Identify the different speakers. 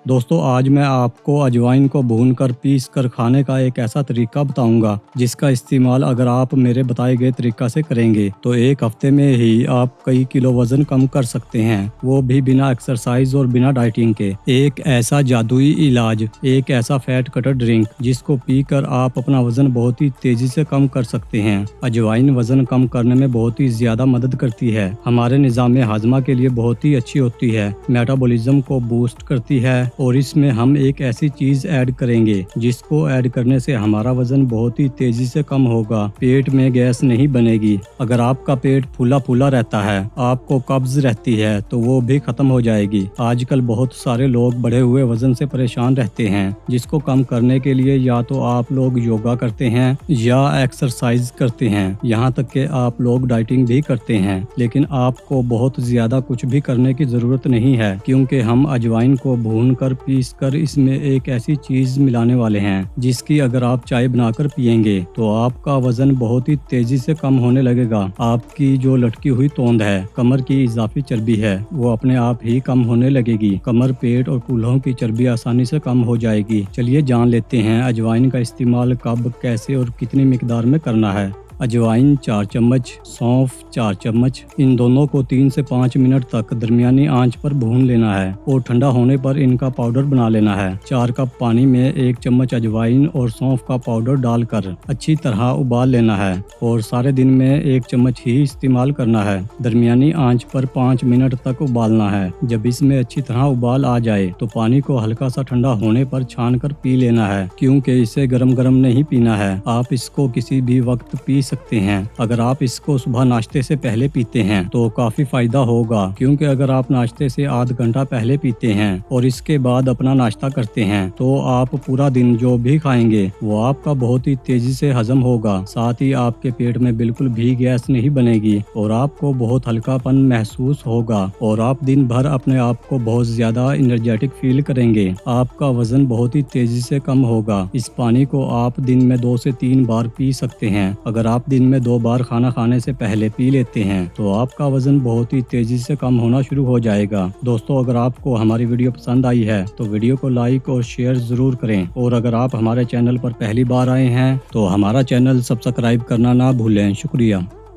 Speaker 1: दोस्तों आज मैं आपको अजवाइन को भूनकर पीस कर खाने का एक ऐसा तरीका बताऊंगा जिसका इस्तेमाल अगर आप मेरे बताए गए तरीका से करेंगे तो एक हफ्ते में ही आप कई किलो वजन कम कर सकते हैं, वो भी बिना एक्सरसाइज और बिना डाइटिंग के। एक ऐसा जादुई इलाज, एक ऐसा फैट कटर ड्रिंक जिसको पीकर आप अपना वजन बहुत ही तेजी से कम कर सकते हैं। अजवाइन वजन कम करने में बहुत ही ज्यादा मदद करती है, हमारे निज़ाम हाजमा के लिए बहुत ही अच्छी होती है, मेटाबॉलिज्म को बूस्ट करती है और इसमें हम एक ऐसी चीज ऐड करेंगे जिसको ऐड करने से हमारा वजन बहुत ही तेजी से कम होगा, पेट में गैस नहीं बनेगी। अगर आपका पेट फूला फूला रहता है, आपको कब्ज रहती है तो वो भी खत्म हो जाएगी। आजकल बहुत सारे लोग बढ़े हुए वजन से परेशान रहते हैं, जिसको कम करने के लिए या तो आप लोग योगा करते हैं या एक्सरसाइज करते हैं, यहाँ तक कि आप लोग डाइटिंग भी करते हैं, लेकिन आपको बहुत ज्यादा कुछ भी करने की जरूरत नहीं है, क्योंकि हम अजवाइन को भून पीस कर इसमें एक ऐसी चीज मिलाने वाले हैं जिसकी अगर आप चाय बनाकर पिएंगे तो आपका वजन बहुत ही तेजी से कम होने लगेगा। आपकी जो लटकी हुई तोंद है, कमर की इजाफी चर्बी है, वो अपने आप ही कम होने लगेगी। कमर, पेट और कूल्हों की चर्बी आसानी से कम हो जाएगी। चलिए जान लेते हैं अजवाइन का इस्तेमाल कब, कैसे और कितनी मिकदार में करना है। अजवाइन 4 चम्मच, सौंफ 4 चम्मच, इन दोनों को 3 से 5 मिनट तक दरमियानी आंच पर भून लेना है और ठंडा होने पर इनका पाउडर बना लेना है। 4 कप पानी में 1 चम्मच अजवाइन और सौंफ का पाउडर डालकर अच्छी तरह उबाल लेना है और सारे दिन में 1 चम्मच ही इस्तेमाल करना है। दरमियानी आंच पर 5 मिनट तक उबालना है। जब इसमें अच्छी तरह उबाल आ जाए तो पानी को हल्का सा ठंडा होने पर छान कर पी लेना है, क्योंकि इसे गरम गरम नहीं पीना है। आप इसको किसी भी वक्त पी सकते हैं। अगर आप इसको सुबह नाश्ते से पहले पीते हैं तो काफी फायदा होगा, क्योंकि अगर आप नाश्ते से आध घंटा पहले पीते हैं और इसके बाद अपना नाश्ता करते हैं तो आप पूरा दिन जो भी खाएंगे वो आपका बहुत ही तेजी से हजम होगा। साथ ही आपके पेट में बिल्कुल भी गैस नहीं बनेगी और आपको बहुत हल्कापन महसूस होगा और आप दिन भर अपने आप को बहुत ज्यादा एनर्जेटिक फील करेंगे। आपका वजन बहुत ही तेजी से कम होगा। इस पानी को आप दिन में 2 से 3 बार पी सकते हैं। अगर आप दिन में 2 बार खाना खाने से पहले पी लेते हैं तो आपका वजन बहुत ही तेजी से कम होना शुरू हो जाएगा। दोस्तों अगर आपको हमारी वीडियो पसंद आई है तो वीडियो को लाइक और शेयर जरूर करें, और अगर आप हमारे चैनल पर पहली बार आए हैं तो हमारा चैनल सब्सक्राइब करना ना भूलें। शुक्रिया।